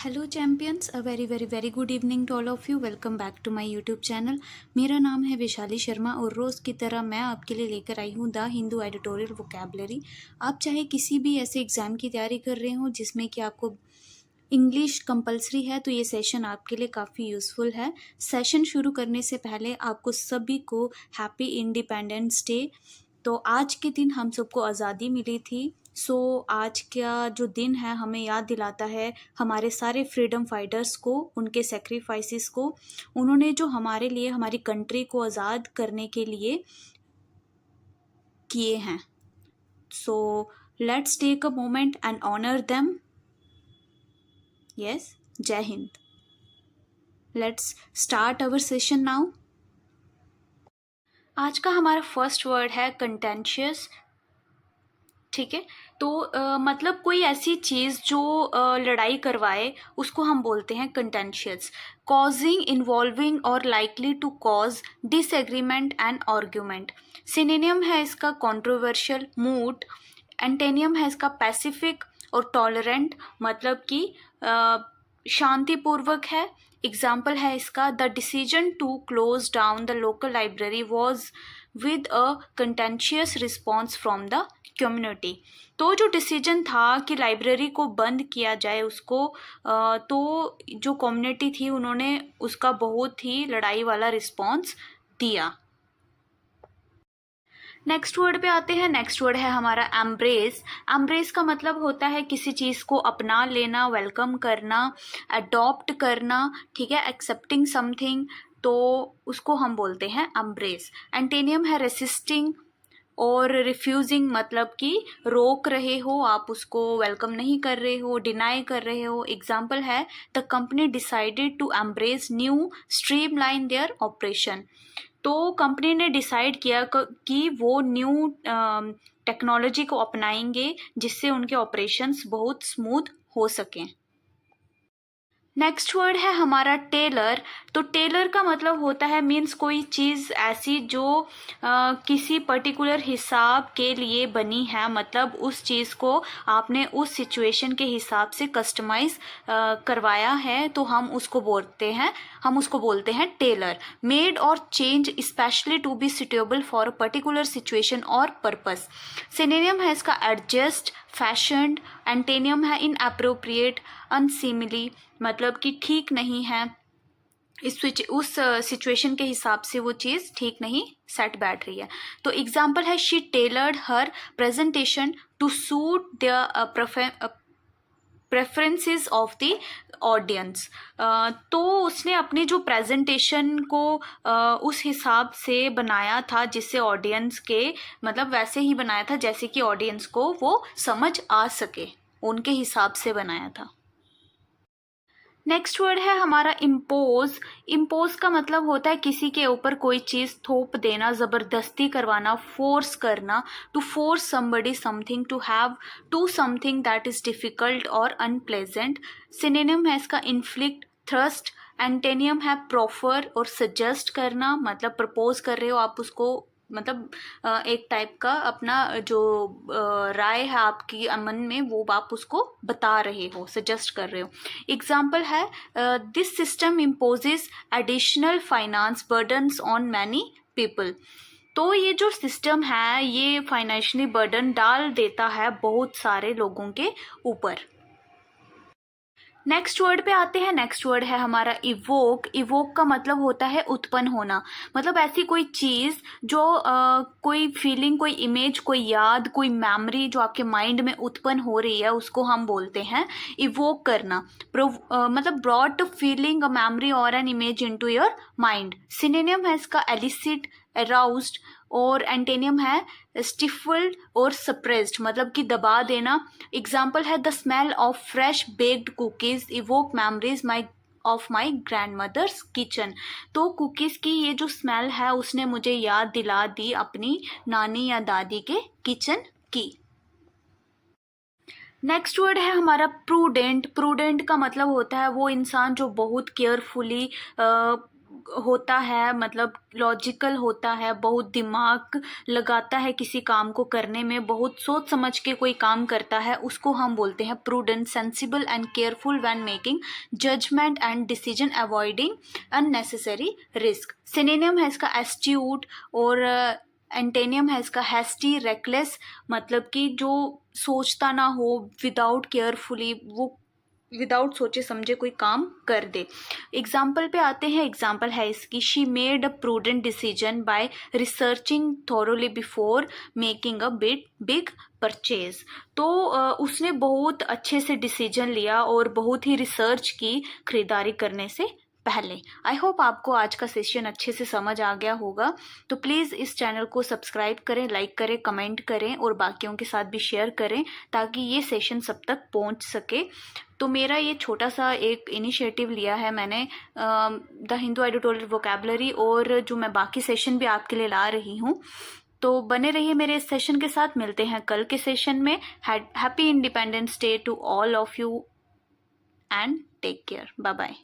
Hello champions, a very very very good evening to all of you. Welcome back to my YouTube channel. मेरा नाम है वैशाली शर्मा और रोज़ की तरह मैं आपके लिए लेकर आई हूँ द हिंदू एडिटोरियल वोकैबलरी। आप चाहे किसी भी ऐसे एग्ज़ाम की तैयारी कर रहे हो जिसमें कि आपको इंग्लिश कंपलसरी है, तो ये सेशन आपके लिए काफ़ी यूज़फुल है। सेशन शुरू करने से पहले आपको सभी को हैप्पी इंडिपेंडेंस डे। तो आज के दिन हम सबको आज़ादी मिली थी। आज का जो दिन है हमें याद दिलाता है हमारे सारे फ्रीडम फाइटर्स को, उनके सेक्रीफाइसेस को, उन्होंने जो हमारे लिए हमारी कंट्री को आज़ाद करने के लिए किए हैं। So let's take a moment and honour them. Yes, जय हिंद। Let's start our session now. आज का हमारा फर्स्ट वर्ड है कंटेंशियस। ठीक है, तो मतलब कोई ऐसी चीज़ जो लड़ाई करवाए उसको हम बोलते हैं कंटेंशियस। कॉजिंग, इन्वॉल्विंग और likely to cause disagreement and argument. Synonym है इसका कंट्रोवर्शियल, मूट। एंटेनियम है इसका पैसिफिक और टॉलरेंट, मतलब कि शांतिपूर्वक है। एग्जाम्पल है इसका the decision to close down the local library was with a contentious response from the community. तो जो डिसीजन था कि लाइब्रेरी को बंद किया जाए उसको, तो जो कम्युनिटी थी उन्होंने उसका बहुत ही लड़ाई वाला रिस्पॉन्स दिया। नेक्स्ट वर्ड पे आते हैं। नेक्स्ट वर्ड है हमारा एम्ब्रेस। एम्ब्रेस का मतलब होता है किसी चीज़ को अपना लेना, वेलकम करना, अडॉप्ट करना। ठीक है, एक्सेप्टिंग समथिंग, तो उसको हम बोलते हैं एम्ब्रेस। एंटेनियम है रेसिस्टिंग और रिफ्यूजिंग, मतलब कि रोक रहे हो आप उसको, वेलकम नहीं कर रहे हो, डिनाई कर रहे हो। एग्जाम्पल है the company decided to embrace new streamline their operation. तो कंपनी ने डिसाइड किया कि वो न्यू टेक्नोलॉजी को अपनाएंगे जिससे उनके ऑपरेशंस बहुत स्मूथ हो सकें। नेक्स्ट वर्ड है हमारा टेलर। तो टेलर का मतलब होता है मीन्स कोई चीज़ ऐसी जो किसी पर्टिकुलर हिसाब के लिए बनी है, मतलब उस चीज़ को आपने उस सिचुएशन के हिसाब से कस्टमाइज करवाया है, तो हम उसको बोलते हैं टेलर। मेड और change specially to be suitable for a particular situation और पर्पस। सिनोनिम है इसका एडजस्ट, फैशन्ड। एंटेनियम है इनअप्रोप्रिएट, अनसिमिली, मतलब कि ठीक नहीं है, उस सिचुएशन के हिसाब से वो चीज़ ठीक नहीं सेट बैठ रही है। तो एग्जाम्पल है she tailored her presentation to suit the preferences of the audience. तो उसने अपनी जो प्रेजेंटेशन को उस हिसाब से बनाया था जिससे ऑडियंस के, मतलब वैसे ही बनाया था जैसे कि ऑडियंस को वो समझ आ सके, उनके हिसाब से बनाया था। नेक्स्ट वर्ड है हमारा इम्पोज। इम्पोज का मतलब होता है किसी के ऊपर कोई चीज़ थोप देना, ज़बरदस्ती करवाना, फोर्स करना। To force somebody something, to have to something that is difficult और अनप्लेजेंट। सिनोनिम है इसका इन्फ्लिक्ट, थ्रस्ट। एंटेनियम है प्रोफर और सजेस्ट करना, मतलब प्रपोज कर रहे हो आप उसको, मतलब एक टाइप का अपना जो राय है आपकी मन में वो आप उसको बता रहे हो, सजेस्ट कर रहे हो। एग्जाम्पल है this system imposes additional finance burdens on many people. तो ये जो सिस्टम है ये फाइनेंशियली बर्डन डाल देता है बहुत सारे लोगों के ऊपर। नेक्स्ट वर्ड पे आते हैं। नेक्स्ट वर्ड है हमारा इवोक। इवोक का मतलब होता है उत्पन्न होना, मतलब ऐसी कोई चीज़ जो कोई फीलिंग, कोई इमेज, कोई याद, कोई मेमोरी जो आपके माइंड में उत्पन्न हो रही है उसको हम बोलते हैं इवोक करना। मतलब ब्रॉट फीलिंग, अ मेमोरी और an image into your mind. Synonym है इसका एलिसिट, अराउज्ड। और एंटेनियम है स्टिफल्ड और सप्रेस्ड, मतलब कि दबा देना। एग्जाम्पल है the smell of fresh baked cookies evoke memories of my grandmother's kitchen. तो कुकीज़ की ये जो स्मेल है उसने मुझे याद दिला दी अपनी नानी या दादी के किचन की। नेक्स्ट वर्ड है हमारा प्रूडेंट। प्रूडेंट का मतलब होता है वो इंसान जो बहुत केयरफुली होता है, मतलब लॉजिकल होता है, बहुत दिमाग लगाता है किसी काम को करने में, बहुत सोच समझ के कोई काम करता है, उसको हम बोलते हैं prudent, sensible and careful when making judgement and decision, avoiding unnecessary risk. Synonym है इसका एस्ट्यूट, और एंटेनियम है इसका हैस्टी, रेकलेस, मतलब कि जो सोचता ना हो, विदाउट केयरफुली, वो विदाउट सोचे समझे कोई काम कर दे। एग्जाम्पल पे आते हैं। एग्जाम्पल है इसकी, she made a prudent decision by researching thoroughly before making a big purchase. तो उसने बहुत अच्छे से डिसीजन लिया और बहुत ही रिसर्च की खरीदारी करने से पहले। आई होप आपको आज का सेशन अच्छे से समझ आ गया होगा। तो प्लीज़ इस चैनल को सब्सक्राइब करें, लाइक करें, कमेंट करें और बाकियों के साथ भी शेयर करें ताकि ये सेशन सब तक पहुंच सके। तो मेरा ये छोटा सा एक इनिशिएटिव लिया है मैंने, द हिंदू एडिटोरियल वोकैबुलरी, और जो मैं बाकी सेशन भी आपके लिए ला रही हूँ। तो बने रहिए मेरे इस सेशन के साथ। मिलते हैं कल के सेशन में। Happy independence day to all of you and take care. Bye bye.